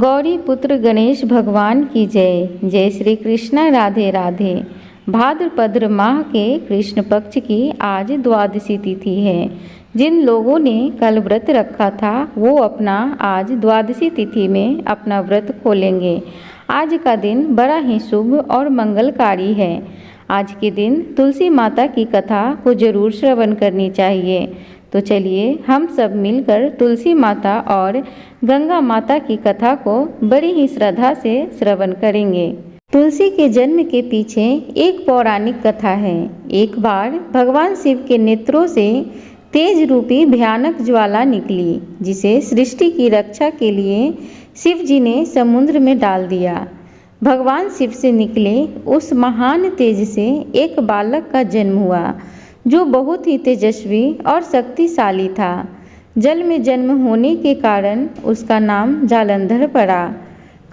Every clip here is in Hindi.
गौरी पुत्र गणेश भगवान की जय। जय श्री कृष्ण। राधे राधे। भाद्रपद माह के कृष्ण पक्ष की आज द्वादशी तिथि है। जिन लोगों ने कल व्रत रखा था वो अपना आज द्वादशी तिथि में अपना व्रत खोलेंगे। आज का दिन बड़ा ही शुभ और मंगलकारी है। आज के दिन तुलसी माता की कथा को जरूर श्रवण करनी चाहिए। तो चलिए हम सब मिलकर तुलसी माता और गंगा माता की कथा को बड़ी ही श्रद्धा से श्रवण करेंगे। तुलसी के जन्म के पीछे एक पौराणिक कथा है। एक बार भगवान शिव के नेत्रों से तेज रूपी भयानक ज्वाला निकली, जिसे सृष्टि की रक्षा के लिए शिव जी ने समुद्र में डाल दिया। भगवान शिव से निकले उस महान तेज से एक बालक का जन्म हुआ, जो बहुत ही तेजस्वी और शक्तिशाली था। जल में जन्म होने के कारण उसका नाम जालंधर पड़ा।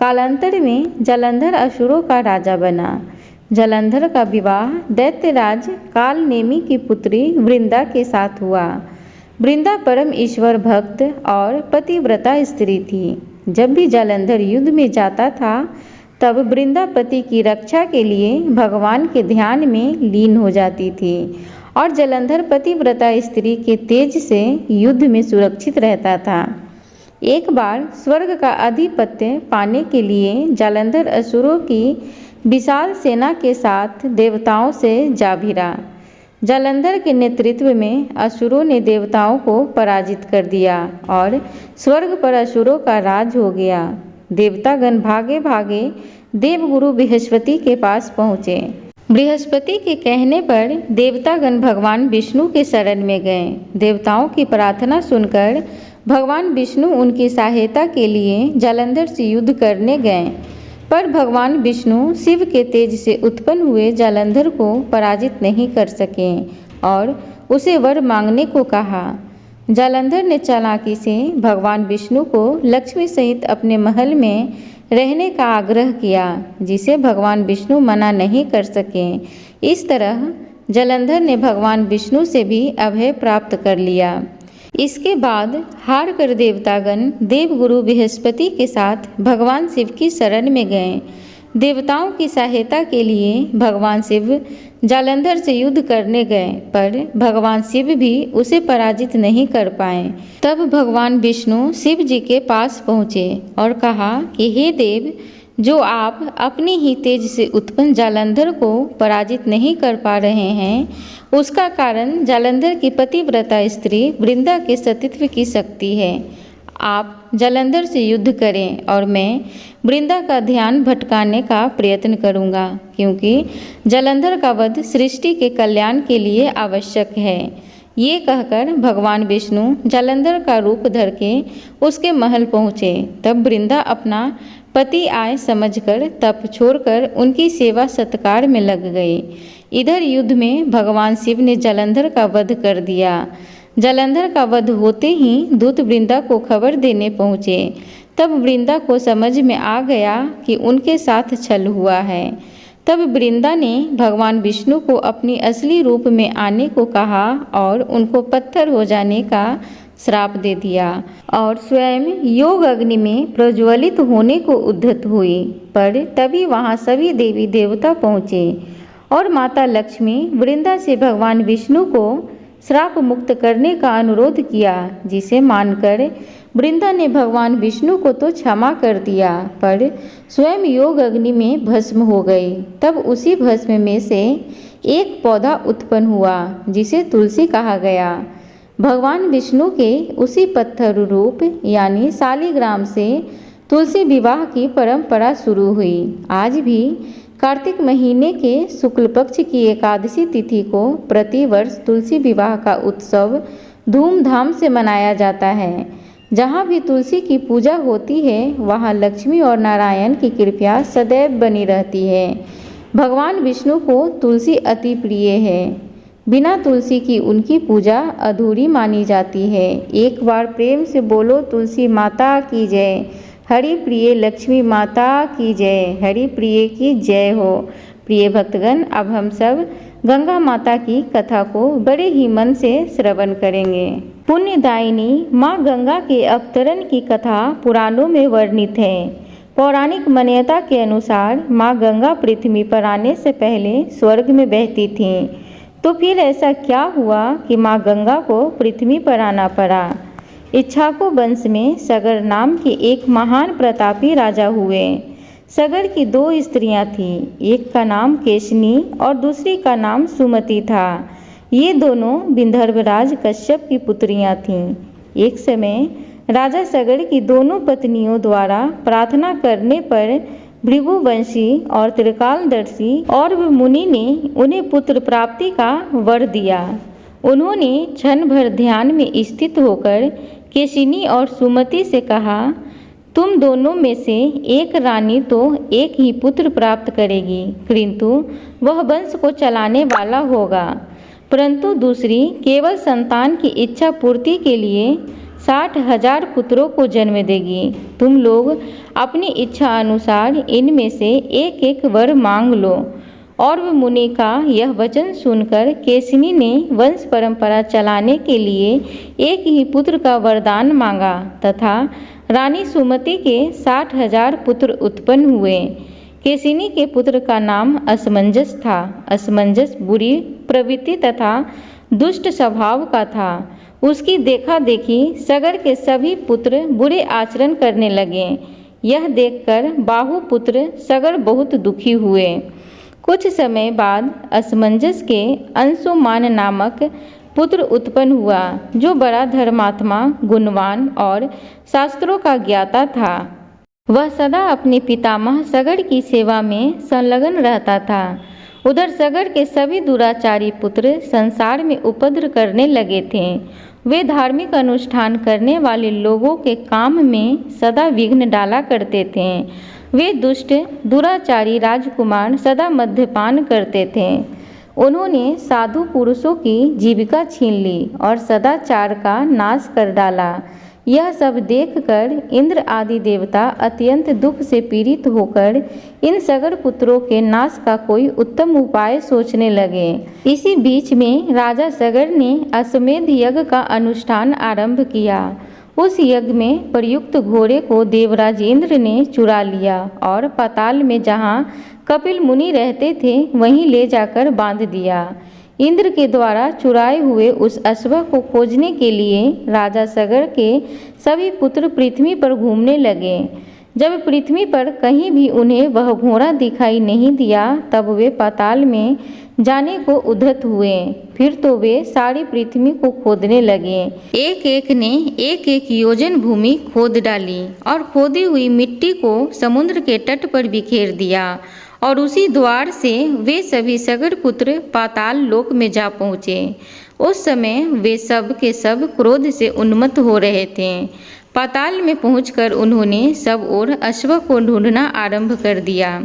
कालांतर में जालंधर असुरों का राजा बना। जालंधर का विवाह दैत्यराज कालनेमी की पुत्री वृंदा के साथ हुआ। वृंदा परम ईश्वर भक्त और पतिव्रता स्त्री थी। जब भी जालंधर युद्ध में जाता था तब वृंदा पति की रक्षा के लिए भगवान के ध्यान में लीन हो जाती थी और जालंधर पतिव्रता स्त्री के तेज से युद्ध में सुरक्षित रहता था। एक बार स्वर्ग का आधिपत्य पाने के लिए जालंधर असुरों की विशाल सेना के साथ देवताओं से जा भिड़ा। जालंधर के नेतृत्व में असुरों ने देवताओं को पराजित कर दिया और स्वर्ग पर असुरों का राज हो गया। देवतागण भागे भागे देवगुरु बृहस्पति के पास पहुँचे। बृहस्पति के कहने पर देवतागण भगवान विष्णु के शरण में गए। देवताओं की प्रार्थना सुनकर भगवान विष्णु उनकी सहायता के लिए जालंधर से युद्ध करने गए, पर भगवान विष्णु शिव के तेज से उत्पन्न हुए जालंधर को पराजित नहीं कर सके और उसे वर मांगने को कहा। जालंधर ने चालाकी से भगवान विष्णु को लक्ष्मी सहित अपने महल में रहने का आग्रह किया, जिसे भगवान विष्णु मना नहीं कर सके। इस तरह जालंधर ने भगवान विष्णु से भी अभय प्राप्त कर लिया। इसके बाद हार कर देवतागण देवगुरु बृहस्पति के साथ भगवान शिव की शरण में गए। देवताओं की सहायता के लिए भगवान शिव जालंधर से युद्ध करने गए, पर भगवान शिव भी उसे पराजित नहीं कर पाए। तब भगवान विष्णु शिव जी के पास पहुँचे और कहा कि हे देव, जो आप अपनी ही तेज से उत्पन्न जालंधर को पराजित नहीं कर पा रहे हैं, उसका कारण जालंधर की पतिव्रता स्त्री वृंदा के सतीत्व की शक्ति है। आप जालंधर से युद्ध करें और मैं वृंदा का ध्यान भटकाने का प्रयत्न करूंगा, क्योंकि जालंधर का वध सृष्टि के कल्याण के लिए आवश्यक है। ये कहकर भगवान विष्णु जालंधर का रूप धर के उसके महल पहुँचे। तब वृंदा अपना पति आए समझकर तप छोड़कर उनकी सेवा सत्कार में लग गई। इधर युद्ध में भगवान शिव ने जालंधर का वध कर दिया। जालंधर का वध होते ही दूत वृंदा को खबर देने पहुँचे। तब वृंदा को समझ में आ गया कि उनके साथ छल हुआ है। तब वृंदा ने भगवान विष्णु को अपनी असली रूप में आने को कहा और उनको पत्थर हो जाने का श्राप दे दिया और स्वयं योग अग्नि में प्रज्वलित होने को उद्यत हुई। पर तभी वहाँ सभी देवी देवता पहुँचे और माता लक्ष्मी वृंदा से भगवान विष्णु को श्राप मुक्त करने का अनुरोध किया, जिसे मानकर वृंदा ने भगवान विष्णु को तो क्षमा कर दिया, पर स्वयं योग अग्नि में भस्म हो गई। तब उसी भस्म में से एक पौधा उत्पन्न हुआ, जिसे तुलसी कहा गया। भगवान विष्णु के उसी पत्थर रूप यानी शालिग्राम से तुलसी विवाह की परंपरा शुरू हुई। आज भी कार्तिक महीने के शुक्ल पक्ष की एकादशी तिथि को प्रतिवर्ष तुलसी विवाह का उत्सव धूमधाम से मनाया जाता है। जहाँ भी तुलसी की पूजा होती है वहाँ लक्ष्मी और नारायण की कृपा सदैव बनी रहती है। भगवान विष्णु को तुलसी अति प्रिय है। बिना तुलसी की उनकी पूजा अधूरी मानी जाती है। एक बार प्रेम से बोलो तुलसी माता की जय। हरि प्रिय लक्ष्मी माता की जय। हरि प्रिय की जय हो। प्रिय भक्तगण, अब हम सब गंगा माता की कथा को बड़े ही मन से श्रवण करेंगे। पुण्यदायिनी माँ गंगा के अवतरण की कथा पुराणों में वर्णित है। पौराणिक मान्यता के अनुसार माँ गंगा पृथ्वी पर आने से पहले स्वर्ग में बहती थीं। तो फिर ऐसा क्या हुआ कि माँ गंगा को पृथ्वी पर आना पड़ा। इक्ष्वाकु वंश में सगर नाम के एक महान प्रतापी राजा हुए। सगर की 2 स्त्रियां थीं, एक का नाम केशनी और दूसरी का नाम सुमति था। ये दोनों विंध्यर्वराज कश्यप की पुत्रियां थीं। एक समय राजा सगर की दोनों पत्नियों द्वारा प्रार्थना करने पर भृगुवंशी और त्रिकालदर्शी और मुनि ने उन्हें पुत्र प्राप्ति का वर दिया। उन्होंने क्षण भर ध्यान में स्थित होकर केशिनी और सुमति से कहा, तुम दोनों में से एक रानी तो एक ही पुत्र प्राप्त करेगी, किंतु वह वंश को चलाने वाला होगा, परंतु दूसरी केवल संतान की इच्छा पूर्ति के लिए 60,000 पुत्रों को जन्म देगी। तुम लोग अपनी इच्छा अनुसार इनमें से एक एक वर मांग लो। और वह मुनि का यह वचन सुनकर केशिनी ने वंश परंपरा चलाने के लिए एक ही पुत्र का वरदान मांगा तथा रानी सुमति के 60,000 पुत्र उत्पन्न हुए। केशिनी के पुत्र का नाम असमंजस था। असमंजस बुरी प्रवृत्ति तथा दुष्ट स्वभाव का था। उसकी देखा देखी सगर के सभी पुत्र बुरे आचरण करने लगे। यह देखकर बाहुपुत्र सगर बहुत दुखी हुए। कुछ समय बाद असमंजस के अंशुमान नामक पुत्र उत्पन्न हुआ, जो बड़ा धर्मात्मा, गुणवान और शास्त्रों का ज्ञाता था। वह सदा अपने पितामह सगर की सेवा में संलग्न रहता था। उधर सगर के सभी दुराचारी पुत्र संसार में उपद्रव करने लगे थे। वे धार्मिक अनुष्ठान करने वाले लोगों के काम में सदा विघ्न डाला करते थे। वे दुष्ट दुराचारी राजकुमार सदा मद्यपान करते थे। उन्होंने साधु पुरुषों की जीविका छीन ली और सदाचार का नाश कर डाला। यह सब देखकर इंद्र आदि देवता अत्यंत दुख से पीड़ित होकर इन सगर पुत्रों के नाश का कोई उत्तम उपाय सोचने लगे। इसी बीच में राजा सगर ने अश्वमेध यज्ञ का अनुष्ठान आरंभ किया। उस यज्ञ में प्रयुक्त घोड़े को देवराज इंद्र ने चुरा लिया और पाताल में जहाँ कपिल मुनि रहते थे वहीं ले जाकर बांध दिया। इंद्र के द्वारा चुराए हुए उस अश्व को खोजने के लिए राजा सगर के सभी पुत्र पृथ्वी पर घूमने लगे। जब पृथ्वी पर कहीं भी उन्हें वह घोड़ा दिखाई नहीं दिया, तब वे पाताल में जाने को उद्यत हुए। फिर तो वे सारी पृथ्वी को खोदने लगे। एक एक ने एक एक योजन भूमि खोद डाली और खोदी हुई मिट्टी को समुद्र के तट पर बिखेर दिया और उसी द्वार से वे सभी सगर पुत्र पाताल लोक में जा पहुँचे। उस समय वे सब के सब क्रोध से उन्मत्त हो रहे थे। पाताल में पहुंचकर उन्होंने सब ओर अश्व को ढूंढना आरंभ कर दिया।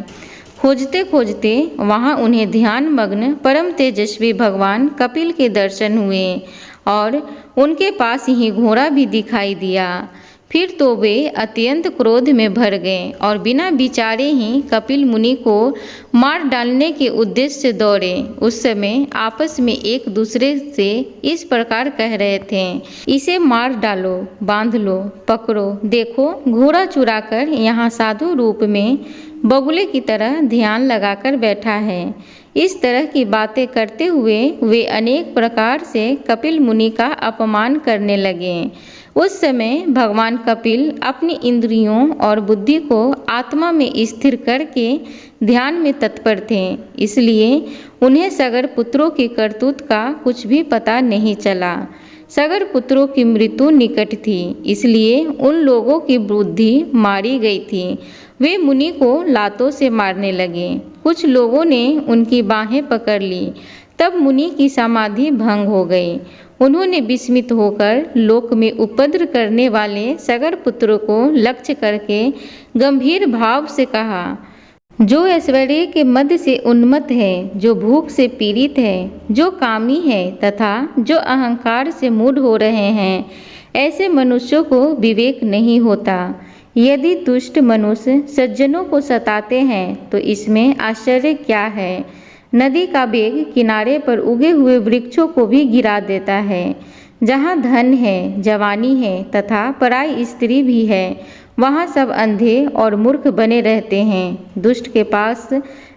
खोजते खोजते वहां उन्हें ध्यान मग्न परम तेजस्वी भगवान कपिल के दर्शन हुए और उनके पास ही घोड़ा भी दिखाई दिया। फिर तो वे अत्यंत क्रोध में भर गए और बिना विचारे ही कपिल मुनि को मार डालने के उद्देश्य से दौड़े। उस समय आपस में एक दूसरे से इस प्रकार कह रहे थे, इसे मार डालो, बांध लो, पकड़ो, देखो घोड़ा चुराकर यहाँ साधु रूप में बगुले की तरह ध्यान लगाकर बैठा है। इस तरह की बातें करते हुए वे अनेक प्रकार से कपिल मुनि का अपमान करने लगे। उस समय भगवान कपिल अपनी इंद्रियों और बुद्धि को आत्मा में स्थिर करके ध्यान में तत्पर थे, इसलिए उन्हें सगर पुत्रों की करतूत का कुछ भी पता नहीं चला। सगर पुत्रों की मृत्यु निकट थी, इसलिए उन लोगों की बुद्धि मारी गई थी। वे मुनि को लातों से मारने लगे। कुछ लोगों ने उनकी बाहें पकड़ ली, तब मुनि की समाधि भंग हो गई। उन्होंने विस्मित होकर लोक में उपद्रव करने वाले सगर पुत्रों को लक्ष्य करके गंभीर भाव से कहा, जो ऐश्वर्य के मद से उन्मत्त है, जो भूख से पीड़ित है, जो कामी है तथा जो अहंकार से मूढ़ हो रहे हैं, ऐसे मनुष्यों को विवेक नहीं होता। यदि दुष्ट मनुष्य सज्जनों को सताते हैं तो इसमें आश्चर्य क्या है। नदी का वेग किनारे पर उगे हुए वृक्षों को भी गिरा देता है। जहाँ धन है, जवानी है तथा पराई स्त्री भी है, वहाँ सब अंधे और मूर्ख बने रहते हैं। दुष्ट के पास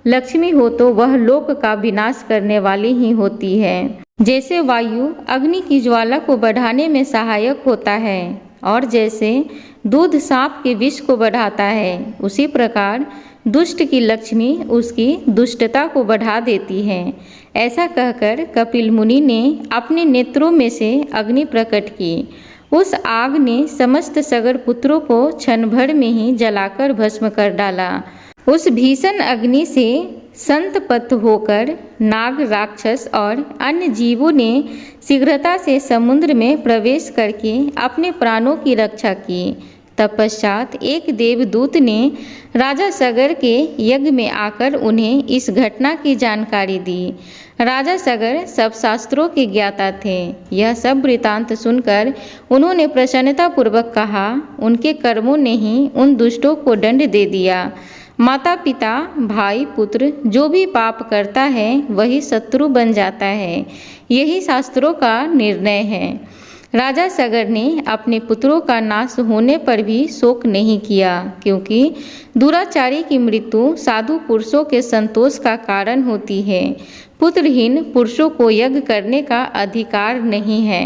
लक्ष्मी हो तो वह लोक का विनाश करने वाली ही होती है। जैसे वायु अग्नि की ज्वाला को बढ़ाने में सहायक होता है और जैसे दूध सांप के विष को बढ़ाता है, उसी प्रकार दुष्ट की लक्ष्मी उसकी दुष्टता को बढ़ा देती है। ऐसा कहकर कपिल मुनि ने अपने नेत्रों में से अग्नि प्रकट की। उस आग ने समस्त सगर पुत्रों को क्षण भर में ही जलाकर भस्म कर डाला। उस भीषण अग्नि से संतप्त होकर नाग, राक्षस और अन्य जीवों ने शीघ्रता से समुद्र में प्रवेश करके अपने प्राणों की रक्षा की। तत्पश्चात एक देवदूत ने राजा सगर के यज्ञ में आकर उन्हें इस घटना की जानकारी दी। राजा सगर सब शास्त्रों के ज्ञाता थे। यह सब वृतांत सुनकर उन्होंने प्रसन्नतापूर्वक कहा, उनके कर्मों ने ही उन दुष्टों को दंड दे दिया। माता पिता, भाई, पुत्र जो भी पाप करता है वही शत्रु बन जाता है, यही शास्त्रों का निर्णय है। राजा सगर ने अपने पुत्रों का नाश होने पर भी शोक नहीं किया, क्योंकि दुराचारी की मृत्यु साधु पुरुषों के संतोष का कारण होती है। पुत्रहीन पुरुषों को यज्ञ करने का अधिकार नहीं है।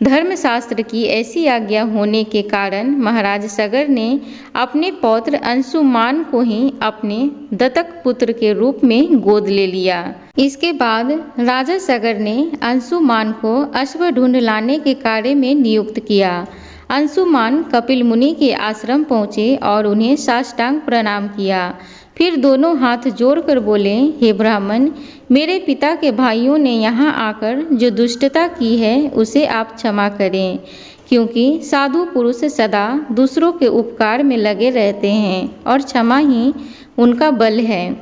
धर्मशास्त्र की ऐसी आज्ञा होने के कारण महाराज सगर ने अपने पौत्र अंशुमान को ही अपने दत्तक पुत्र के रूप में गोद ले लिया। इसके बाद राजा सगर ने अंशुमान को अश्व ढूंढ लाने के कार्य में नियुक्त किया। अंशुमान कपिल मुनि के आश्रम पहुँचे और उन्हें साष्टांग प्रणाम किया। फिर दोनों हाथ जोड़कर बोले, हे ब्राह्मण, मेरे पिता के भाइयों ने यहाँ आकर जो दुष्टता की है उसे आप क्षमा करें, क्योंकि साधु पुरुष सदा दूसरों के उपकार में लगे रहते हैं और क्षमा ही उनका बल है।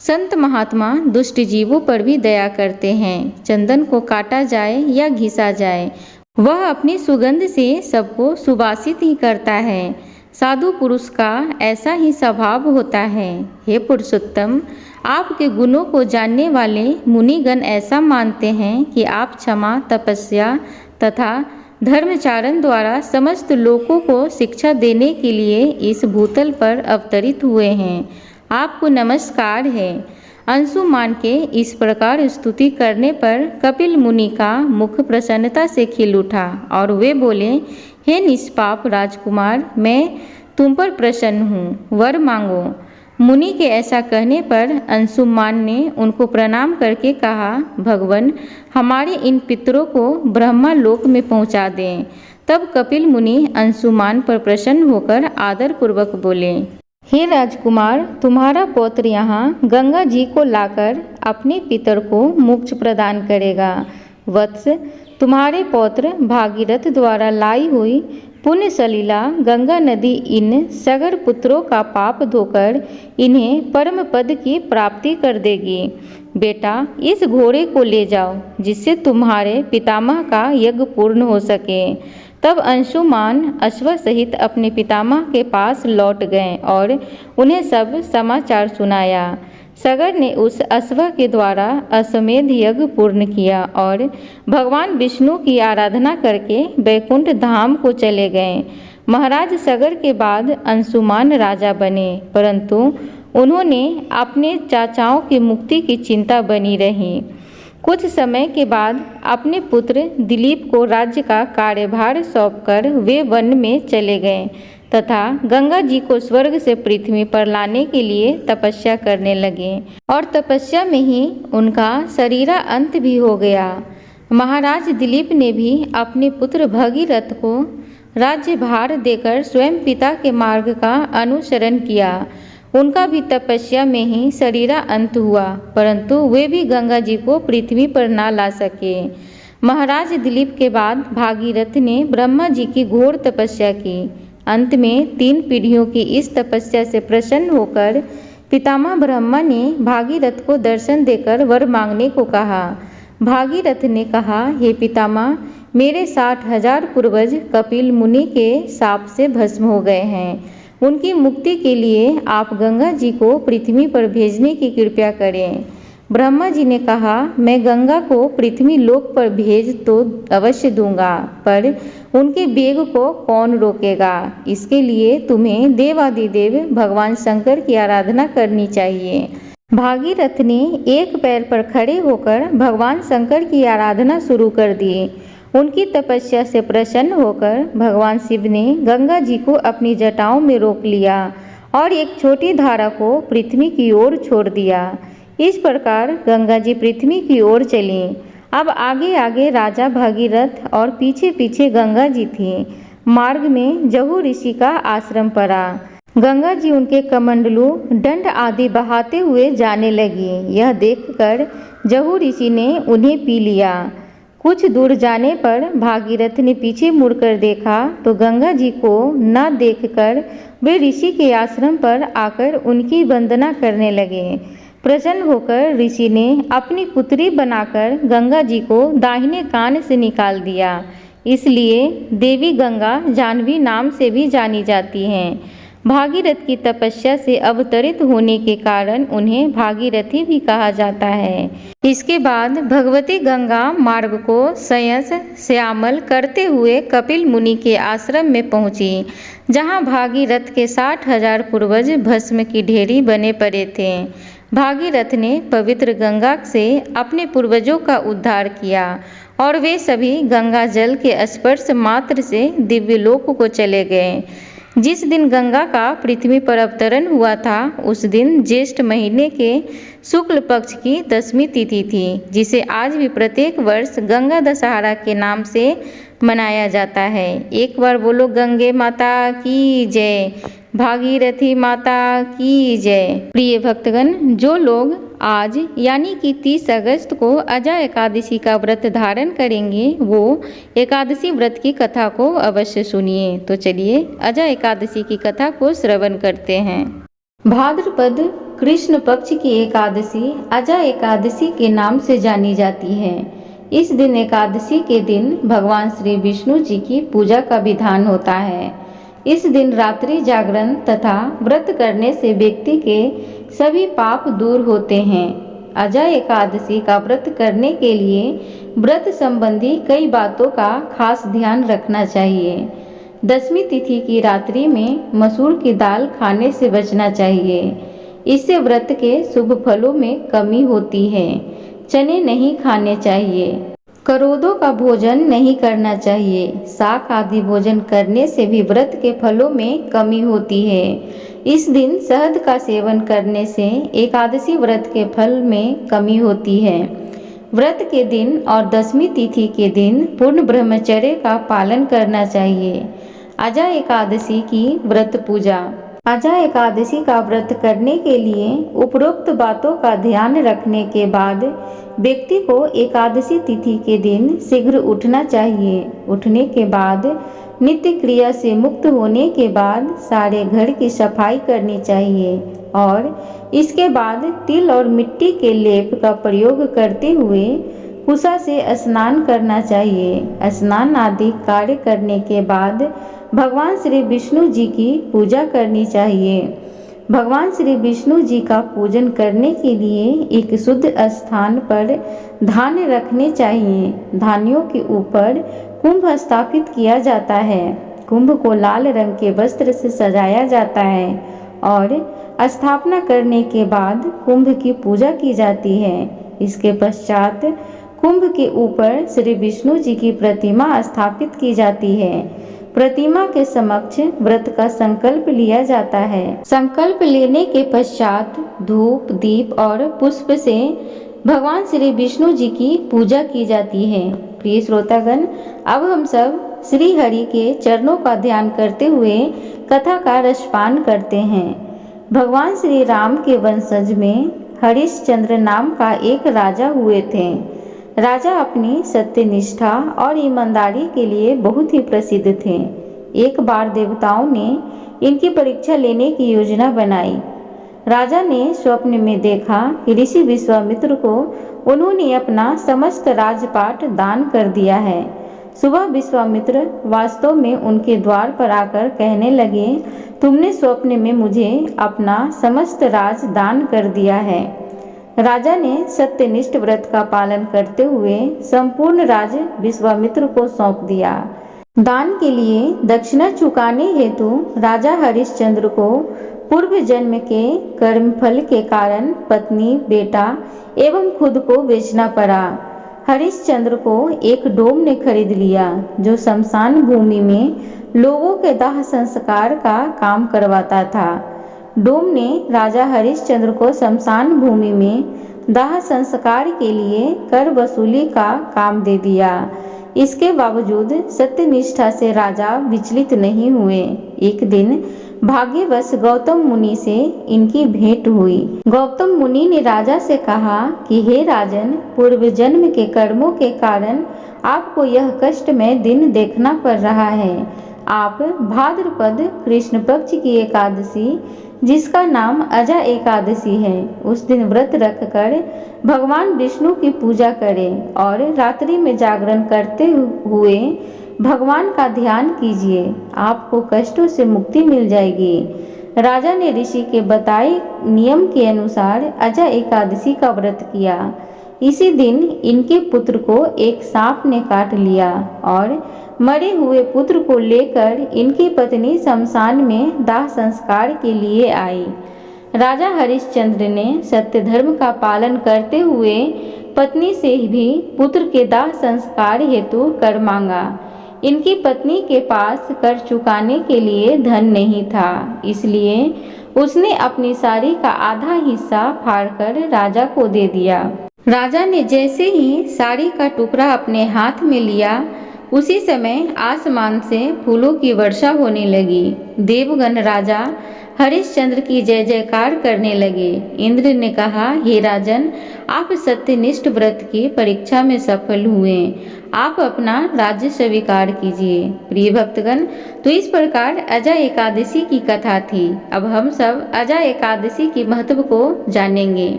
संत महात्मा दुष्ट जीवों पर भी दया करते हैं। चंदन को काटा जाए या घिसा जाए, वह अपनी सुगंध से सबको सुवासित ही करता है। साधु पुरुष का ऐसा ही स्वभाव होता है। हे पुरुषोत्तम, आपके गुणों को जानने वाले मुनिगण ऐसा मानते हैं कि आप क्षमा, तपस्या तथा धर्मचारण द्वारा समस्त लोगों को शिक्षा देने के लिए इस भूतल पर अवतरित हुए हैं। आपको नमस्कार है। अंशुमान के इस प्रकार स्तुति करने पर कपिल मुनि का मुख प्रसन्नता से खिल उठा और वे बोले, हे निष्पाप राजकुमार, मैं तुम पर प्रसन्न हूँ, वर मांगो। मुनि के ऐसा कहने पर अंशुमान ने उनको प्रणाम करके कहा, भगवान, हमारे इन पितरों को ब्रह्मा लोक में पहुँचा दें। तब कपिल मुनि अंशुमान पर प्रसन्न होकर आदर पूर्वक बोले, हे राजकुमार, तुम्हारा पौत्र यहाँ गंगा जी को लाकर अपने पितर को मोक्ष प्रदान करेगा। वत्स, तुम्हारे पौत्र भागीरथ द्वारा लाई हुई पुण्य सलीला गंगा नदी इन सगर पुत्रों का पाप धोकर इन्हें परम पद की प्राप्ति कर देगी। बेटा, इस घोड़े को ले जाओ, जिससे तुम्हारे पितामह का यज्ञ पूर्ण हो सके। तब अंशुमान अश्व सहित अपने पितामह के पास लौट गए और उन्हें सब समाचार सुनाया। सगर ने उस अश्व के द्वारा अश्वमेध यज्ञ पूर्ण किया और भगवान विष्णु की आराधना करके वैकुंठ धाम को चले गए। महाराज सगर के बाद अंशुमान राजा बने, परंतु उन्होंने अपने चाचाओं की मुक्ति की चिंता बनी रही। कुछ समय के बाद अपने पुत्र दिलीप को राज्य का कार्यभार सौंपकर वे वन में चले गए तथा गंगा जी को स्वर्ग से पृथ्वी पर लाने के लिए तपस्या करने लगे और तपस्या में ही उनका शरीरा अंत भी हो गया। महाराज दिलीप ने भी अपने पुत्र भगीरथ को राज्यभार देकर स्वयं पिता के मार्ग का अनुसरण किया। उनका भी तपस्या में ही शरीरा अंत हुआ, परंतु वे भी गंगा जी को पृथ्वी पर ना ला सके। महाराज दिलीप के बाद भागीरथ ने ब्रह्मा जी की घोर तपस्या की। अंत में 3 पीढ़ियों की इस तपस्या से प्रसन्न होकर पितामह ब्रह्मा ने भागीरथ को दर्शन देकर वर मांगने को कहा। भागीरथ ने कहा, हे पितामह, मेरे 60,000 पूर्वज कपिल मुनि के शाप से भस्म हो गए हैं। उनकी मुक्ति के लिए आप गंगा जी को पृथ्वी पर भेजने की कृपा करें। ब्रह्मा जी ने कहा, मैं गंगा को पृथ्वी लोक पर भेज तो अवश्य दूंगा, पर उनके वेग को कौन रोकेगा? इसके लिए तुम्हें देवादिदेव भगवान शंकर की आराधना करनी चाहिए। भागीरथ ने एक पैर पर खड़े होकर भगवान शंकर की आराधना शुरू कर दी। उनकी तपस्या से प्रसन्न होकर भगवान शिव ने गंगा जी को अपनी जटाओं में रोक लिया और एक छोटी धारा को पृथ्वी की ओर छोड़ दिया। इस प्रकार गंगा जी पृथ्वी की ओर चली। अब आगे आगे राजा भागीरथ और पीछे पीछे गंगा जी थी। मार्ग में जहू ऋषि का आश्रम पड़ा। गंगा जी उनके कमंडलू दंड आदि बहाते हुए जाने लगी। यह देखकर जहू ऋषि ने उन्हें पी लिया। कुछ दूर जाने पर भागीरथ ने पीछे मुड़कर देखा तो गंगा जी को न देखकर वे ऋषि के आश्रम पर आकर उनकी वंदना करने लगे। प्रसन्न होकर ऋषि ने अपनी पुत्री बनाकर गंगा जी को दाहिने कान से निकाल दिया। इसलिए देवी गंगा जाह्नवी नाम से भी जानी जाती हैं। भागीरथ की तपस्या से अवतरित होने के कारण उन्हें भागीरथी भी कहा जाता है। इसके बाद भगवती गंगा मार्ग को संयस श्यामल करते हुए कपिल मुनि के आश्रम में पहुंची, जहां भागीरथ के 60,000 पूर्वज भस्म की ढेरी बने पड़े थे। भागीरथ ने पवित्र गंगा से अपने पूर्वजों का उद्धार किया और वे सभी गंगा जल के स्पर्श मात्र से दिव्यलोक को चले गए। जिस दिन गंगा का पृथ्वी पर अवतरण हुआ था, उस दिन ज्येष्ठ महीने के शुक्ल पक्ष की 10वीं तिथि थी, जिसे आज भी प्रत्येक वर्ष गंगा दशहरा के नाम से मनाया जाता है। एक बार बोलो, गंगे माता की जय, भागीरथी माता की जय। प्रिय भक्तगण, जो लोग आज यानी कि 30 अगस्त को अजा एकादशी का व्रत धारण करेंगे, वो एकादशी व्रत की कथा को अवश्य सुनिए। तो चलिए अजा एकादशी की कथा को श्रवण करते हैं। भाद्रपद कृष्ण पक्ष की एकादशी अजा एकादशी के नाम से जानी जाती है। इस दिन एकादशी के दिन भगवान श्री विष्णु जी की पूजा का विधान होता है। इस दिन रात्रि जागरण तथा व्रत करने से व्यक्ति के सभी पाप दूर होते हैं। अजा एकादशी का व्रत करने के लिए व्रत संबंधी कई बातों का खास ध्यान रखना चाहिए। 10वीं तिथि की रात्रि में मसूर की दाल खाने से बचना चाहिए। इससे व्रत के शुभ फलों में कमी होती है। चने नहीं खाने चाहिए। करोदों का भोजन नहीं करना चाहिए। शाक आदि भोजन करने से भी व्रत के फलों में कमी होती है। इस दिन शहद का सेवन करने से एकादशी व्रत के फल में कमी होती है। व्रत के दिन और 10वीं तिथि के दिन पूर्ण ब्रह्मचर्य का पालन करना चाहिए। अजा एकादशी की व्रत पूजा। अजा एकादशी का व्रत करने के लिए उपरोक्त बातों का ध्यान रखने के बाद व्यक्ति को एकादशी तिथि के दिन शीघ्र उठना चाहिए। उठने के बाद नित्य क्रिया से मुक्त होने के बाद सारे घर की सफाई करनी चाहिए और इसके बाद तिल और मिट्टी के लेप का प्रयोग करते हुए कुशा से स्नान करना चाहिए। स्नान आदि कार्य करने के बाद भगवान श्री विष्णु जी की पूजा करनी चाहिए। भगवान श्री विष्णु जी का पूजन करने के लिए एक शुद्ध स्थान पर धान्य रखने चाहिए। धान्यों के ऊपर कुंभ स्थापित किया जाता है। कुंभ को लाल रंग के वस्त्र से सजाया जाता है और स्थापना करने के बाद कुंभ की पूजा की जाती है। इसके पश्चात कुंभ के ऊपर श्री विष्णु जी की प्रतिमा स्थापित की जाती है। प्रतिमा के समक्ष व्रत का संकल्प लिया जाता है। संकल्प लेने के पश्चात धूप, दीप और पुष्प से भगवान श्री विष्णु जी की पूजा की जाती है। प्रिय श्रोतागण, अब हम सब श्री हरि के चरणों का ध्यान करते हुए कथा का रसपान करते हैं। भगवान श्री राम के वंशज में हरिश्चंद्र नाम का एक राजा हुए थे। राजा अपनी सत्यनिष्ठा और ईमानदारी के लिए बहुत ही प्रसिद्ध थे। एक बार देवताओं ने इनकी परीक्षा लेने की योजना बनाई। राजा ने स्वप्न में देखा कि ऋषि विश्वामित्र को उन्होंने अपना समस्त राजपाट दान कर दिया है। सुबह विश्वामित्र वास्तव में उनके द्वार पर आकर कहने लगे, तुमने स्वप्न में मुझे अपना समस्त राज दान कर दिया है। राजा ने सत्यनिष्ठ व्रत का पालन करते हुए संपूर्ण राज्य विश्वामित्र को सौंप दिया। दान के लिए दक्षिणा चुकाने हेतु राजा हरिश्चंद्र को पूर्व जन्म के कर्मफल के कारण पत्नी, बेटा एवं खुद को बेचना पड़ा। हरिश्चंद्र को एक डोम ने खरीद लिया जो शमशान भूमि में लोगों के दाह संस्कार का काम करवाता था। डोम ने राजा हरिश्चंद्र को शमशान भूमि में दाह संस्कार के लिए कर वसूली का काम दे दिया। इसके बावजूद सत्यनिष्ठा से राजा विचलित नहीं हुए। एक दिन भाग्यवश गौतम मुनि से इनकी भेंट हुई। गौतम मुनि ने राजा से कहा कि हे राजन, पूर्व जन्म के कर्मों के कारण आपको यह कष्टमय दिन देखना पड़ रहा है। आप भाद्रपद कृष्ण पक्ष की एकादशी, जिसका नाम अजा एकादशी है, उस दिन व्रत रखकर भगवान विष्णु की पूजा करें और रात्रि में जागरण करते हुए भगवान का ध्यान कीजिए। आपको कष्टों से मुक्ति मिल जाएगी। राजा ने ऋषि के बताए नियम के अनुसार अजा एकादशी का व्रत किया। इसी दिन इनके पुत्र को एक सांप ने काट लिया और मरे हुए पुत्र को लेकर इनकी पत्नी शमशान में दाह संस्कार के लिए आई। राजा हरिश्चंद्र ने सत्य धर्म का पालन करते हुए पत्नी से भी पुत्र के दाह संस्कार हेतु कर मांगा। इनकी पत्नी के पास कर चुकाने के लिए धन नहीं था, इसलिए उसने अपनी साड़ी का आधा हिस्सा फाड़कर राजा को दे दिया। राजा ने जैसे ही साड़ी का टुकड़ा अपने हाथ में लिया, उसी समय आसमान से फूलों की वर्षा होने लगी। देवगण राजा हरिश्चंद्र की जय जयकार करने लगे। इंद्र ने कहा, हे राजन, आप सत्यनिष्ठ व्रत की परीक्षा में सफल हुए। आप अपना राज्य स्वीकार कीजिए। प्रिय भक्तगण, तो इस प्रकार अजा एकादशी की कथा थी। अब हम सब अजा एकादशी की महत्व को जानेंगे।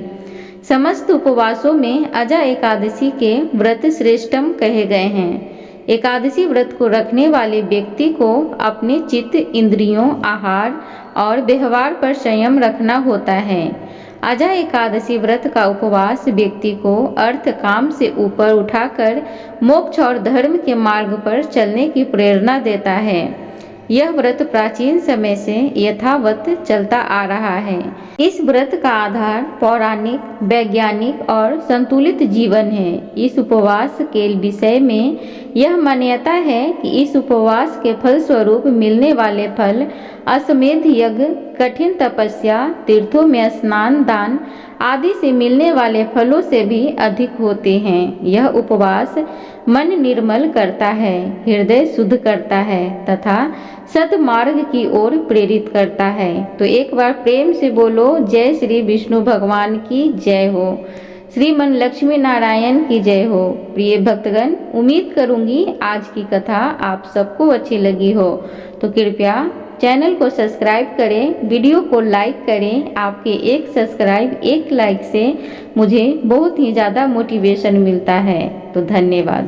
समस्त उपवासों में अजा एकादशी के व्रत श्रेष्ठम कहे गए हैं। एकादशी व्रत को रखने वाले व्यक्ति को अपने चित्त, इंद्रियों, आहार और व्यवहार पर संयम रखना होता है। अजा एकादशी व्रत का उपवास व्यक्ति को अर्थ काम से ऊपर उठाकर मोक्ष और धर्म के मार्ग पर चलने की प्रेरणा देता है। यह व्रत प्राचीन समय से यथावत चलता आ रहा है। इस व्रत का आधार पौराणिक, वैज्ञानिक और संतुलित जीवन है। इस उपवास के विषय में यह मान्यता है कि इस उपवास के फल स्वरूप मिलने वाले फल अश्वमेध यज्ञ, कठिन तपस्या, तीर्थों में स्नान, दान आदि से मिलने वाले फलों से भी अधिक होते हैं। यह उपवास मन निर्मल करता है, हृदय शुद्ध करता है तथा सतमार्ग की ओर प्रेरित करता है। तो एक बार प्रेम से बोलो, जय श्री विष्णु भगवान की जय हो, श्रीमन लक्ष्मी नारायण की जय हो। प्रिय भक्तगण, उम्मीद करूंगी आज की कथा आप सबको अच्छी लगी हो, तो कृपया चैनल को सब्सक्राइब करें, वीडियो को लाइक करें। आपके एक सब्सक्राइब, एक लाइक से मुझे बहुत ही ज़्यादा मोटिवेशन मिलता है। तो धन्यवाद।